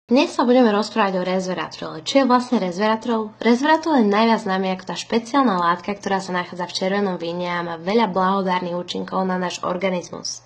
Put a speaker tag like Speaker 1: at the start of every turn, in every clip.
Speaker 1: Dnes sa budeme rozprávať o resveratrole. Čo je vlastne resveratrol? Resveratrol je najviac známy ako tá špeciálna látka, ktorá sa nachádza v červenom víne a má veľa blahodárnych účinkov na náš organizmus.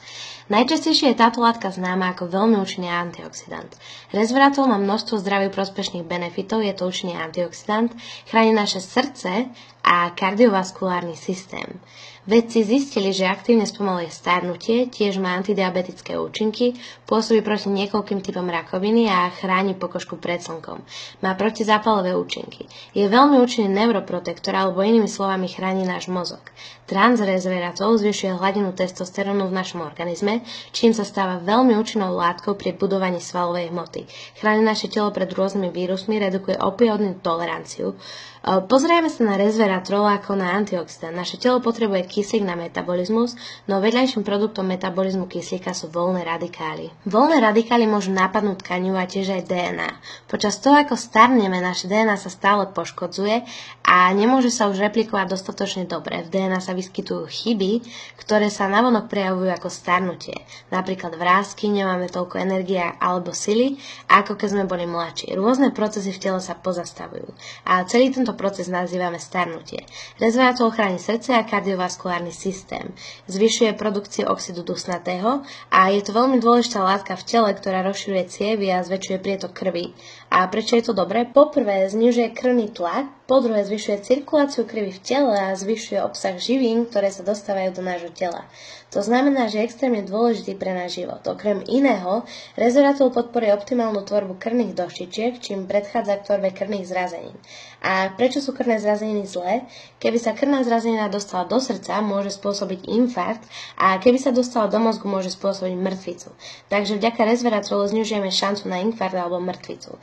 Speaker 1: Najčastejšie je táto látka známa ako veľmi účinný antioxidant. Resveratrol má množstvo zdraviu prospešných benefitov, je to účinný antioxidant, chráni naše srdce a kardiovaskulárny systém. Vedci zistili, že aktívne spomaluje starnutie, tiež má antidiabetické účinky, pôsobí proti niekoľkým typom rakoviny a chráni pokožku pred slnkom. Má protizápalové účinky. Je veľmi účinný neuroprotektor, alebo inými slovami chráni náš mozog. Transresveratrol zvyšuje hladinu testosterónu v našom organizme, čím sa stáva veľmi účinnou látkou pri budovaní svalovej hmoty. Chráni naše telo pred rôznymi vírusmi, redukuje opioidnú toleranciu. Pozrieme sa na resveratrol ako na antioxidant. Naše telo potrebuje kyslík na metabolizmus, no vedľajším produktom metabolizmu kyslíka sú voľné radikály. Voľné radikály môžu napadnúť tkanivu a tiež aj DNA. Počas toho, ako starneme, naše DNA sa stále poškodzuje a nemôže sa už replikovať dostatočne dobre. V DNA sa vyskytujú chyby, ktoré sa navonok prejavujú ako starnutie. Napríklad vrásky, nemáme toľko energie alebo sily, ako keď sme boli mladší. Rôzne procesy v tele sa pozastavujú. A celý tento proces nazývame starnutie. Resveratrol chráni srdce a kardiovaskulárny systém. Zvyšuje produkciu oxidu dusnatého a je to veľmi dôležitá látka v tele, ktorá rozširuje cievy a zväčšuje prietok krvi. A prečo je to dobré? Poprvé znižuje krvný tlak, po druhé zvyšuje cirkuláciu krvi v tele a zvyšuje obsah živín, ktoré sa dostávajú do nášho tela. To znamená, že je extrémne dôležitý pre náš život. Okrem iného, resveratrol podporuje optimálnu tvorbu krvných doštičiek, čím predchádza k tvorbe krvných zrazenín. A prečo sú krvné zrazeniny zlé? Keby sa krvná zrazenina dostala do srdca, môže spôsobiť infarkt a keby sa dostala do mozgu, môže spôsobiť mŕtvicu. Takže vďaka resveratrolu znižujeme šancu na infarkt alebo mŕtvicu.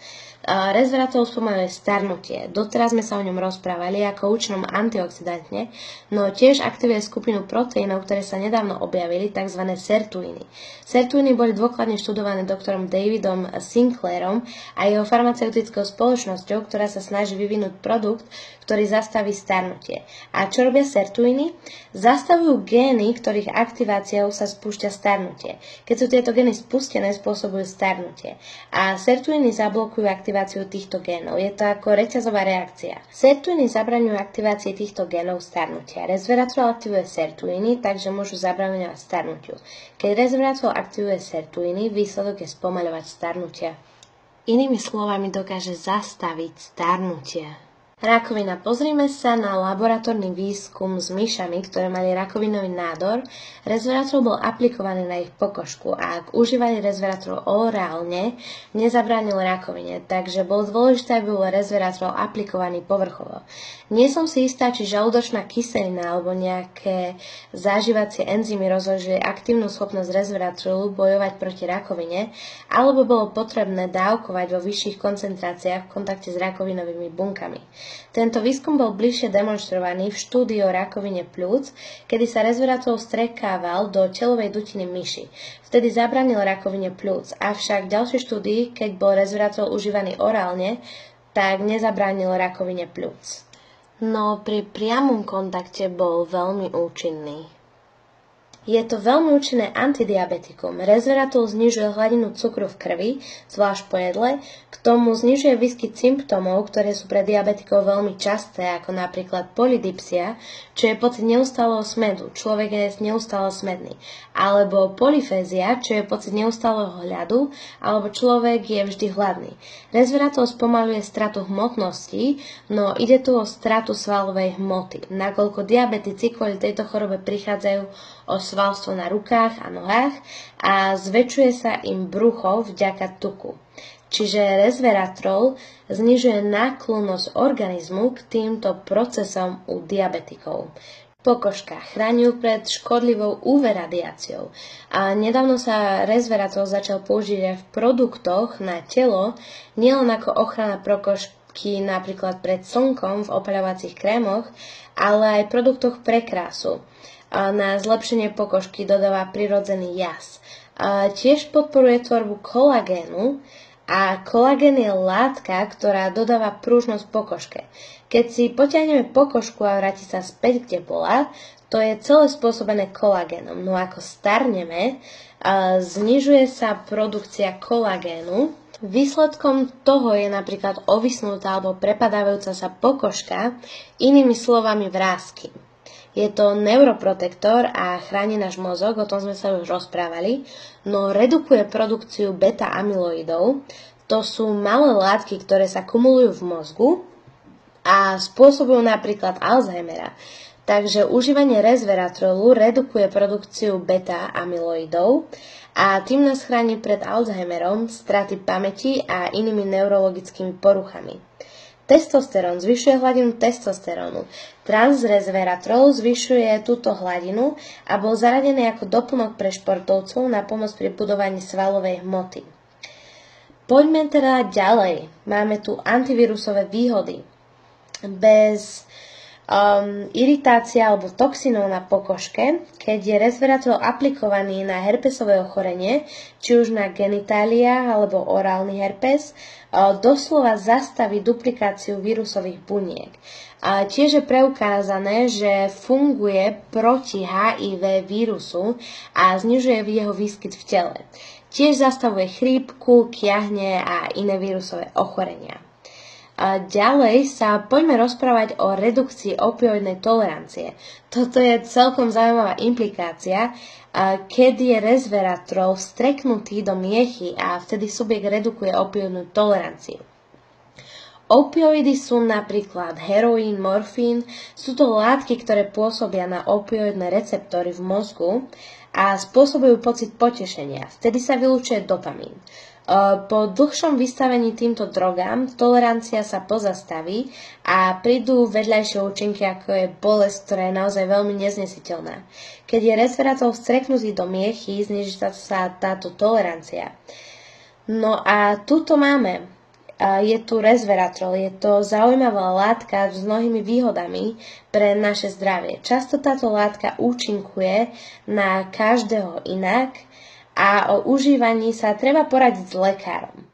Speaker 1: Resveratrol spomaluje starnutie. Doteraz sme sa o ňom rozprávali ako účinnom antioxidantne, no tiež aktivuje skupinu proteínov, ktoré sa nedávno objavili, tzv. Sirtuiny. Sirtuiny boli dôkladne študované doktorom Davidom Sinclairom a jeho farmaceutickou spoločnosťou, ktorá sa snaží vyvinúť produkt, ktorý zastaví starnutie. A čo robia sirtuiny? Zastavujú gény, ktorých aktiváciou sa spúšťa starnutie. Keď sú tieto gény spustené, spôsobujú starnutie. A sirtuiny zablokujú aktiváciu týchto génov. Je to ako reťazová reakcia. Sirtuiny zabraňujú aktivácii týchto génov starnutia. Resveratrol aktivuje sirtuiny, takže môžu zabraňovať starnutiu. Keď resveratrol aktivuje sirtuiny, výsledok je spomaľovať starnutia. Inými slovami dokáže zastaviť starnutie. Rakovina. Pozrime sa na laboratórny výskum s myšami, ktoré mali rakovinový nádor. Resveratrol bol aplikovaný na ich pokožku a ak užívali resveratrol orálne, nezabránil rakovine, takže bolo dôležité, aby bol resveratrol aplikovaný povrchovo. Nie som si istá, či žalúdočná kyselina alebo nejaké zažívacie enzymy rozložili aktívnu schopnosť resveratrolu bojovať proti rakovine, alebo bolo potrebné dávkovať vo vyšších koncentráciách v kontakte s rakovinovými bunkami. Tento výskum bol bližšie demonstrovaný v štúdii o rakovine pľúc, kedy sa resveratrol strekával do telovej dutiny myši. Vtedy zabránil rakovine pľúc, avšak v ďalšej štúdii, keď bol resveratrol užívaný orálne, tak nezabránil rakovine pľúc. No pri priamom kontakte bol veľmi účinný. Je to veľmi účinné antidiabetikum. Resveratrol znižuje hladinu cukru v krvi, zvlášť po jedle, k tomu znižuje výskyt symptómov, ktoré sú pre diabetikov veľmi časté, ako napríklad polydipsia, čo je pocit neustáleho smedu, človek je neustále smedný, alebo polyfézia, čo je pocit neustáleho hľadu, alebo človek je vždy hladný. Resveratrol spomaľuje stratu hmotnosti, no ide tu o stratu svalovej hmoty, nakoľko diabetici kvôli tejto chorobe prichádzajú o svalstvo na rukách a nohách a zväčšuje sa im brucho vďaka tuku. Čiže resveratrol znižuje náklonnosť organizmu k týmto procesom u diabetikov. Pokožka chráni pred škodlivou UV radiáciou a nedávno sa resveratrol začal použiť aj v produktoch na telo, nielen ako ochrana pokožky napríklad pred slnkom v opaľovacích krémoch, ale aj v produktoch pre krásu. Na zlepšenie pokožky dodáva prirodzený jas. Tiež podporuje tvorbu kolagénu A kolagén je látka, ktorá dodáva pružnosť pokožke. Keď si potiahneme pokožku a vráti sa späť, kde bola, to je celé spôsobené kolagénom. No ako starneme, znižuje sa produkcia kolagénu. Výsledkom toho je napríklad ovisnutá alebo prepadávajúca sa pokožka, inými slovami vrásky. Je to neuroprotektor a chráni náš mozog, o tom sme sa už rozprávali, no redukuje produkciu beta-amyloidov. To sú malé látky, ktoré sa kumulujú v mozgu a spôsobujú napríklad Alzheimera. Takže užívanie resveratrolu redukuje produkciu beta-amyloidov a tým nás chráni pred Alzheimerom, straty pamäti a inými neurologickými poruchami. Testosterón zvyšuje hladinu testosterónu. Transresveratrol zvyšuje túto hladinu a bol zaradený ako doplnok pre športovcov na pomoc pri budovaní svalovej hmoty. Poďme teda ďalej. Máme tu antivírusové výhody. Bez iritácie alebo toxinov na pokožke, keď je resveratrol aplikovaný na herpesové ochorenie, či už na genitália alebo orálny herpes, doslova zastaví duplikáciu vírusových buniek. A tiež je preukázané, že funguje proti HIV vírusu a znižuje jeho výskyt v tele. Tiež zastavuje chrípku, kiahne a iné vírusové ochorenia. A ďalej sa poďme rozprávať o redukcii opioidnej tolerancie. Toto je celkom zaujímavá implikácia, keď je resveratrol vstreknutý do miechy a vtedy subjekt redukuje opioidnú toleranciu. Opioidy sú napríklad heroín, morfín, sú to látky, ktoré pôsobia na opioidné receptory v mozgu a spôsobujú pocit potešenia. Vtedy sa vylučuje dopamín. Po dlhšom vystavení týmto drogám tolerancia sa pozastaví a prídu vedľajšie účinky, ako je bolesť, ktorá je naozaj veľmi neznesiteľná. Keď je resveratrol vstreknutý do miechy, zniží sa táto tolerancia. No a tuto máme. Je tu resveratrol, je to zaujímavá látka s mnohými výhodami pre naše zdravie. Často táto látka účinkuje na každého inak, a o užívaní sa treba poradiť s lekárom.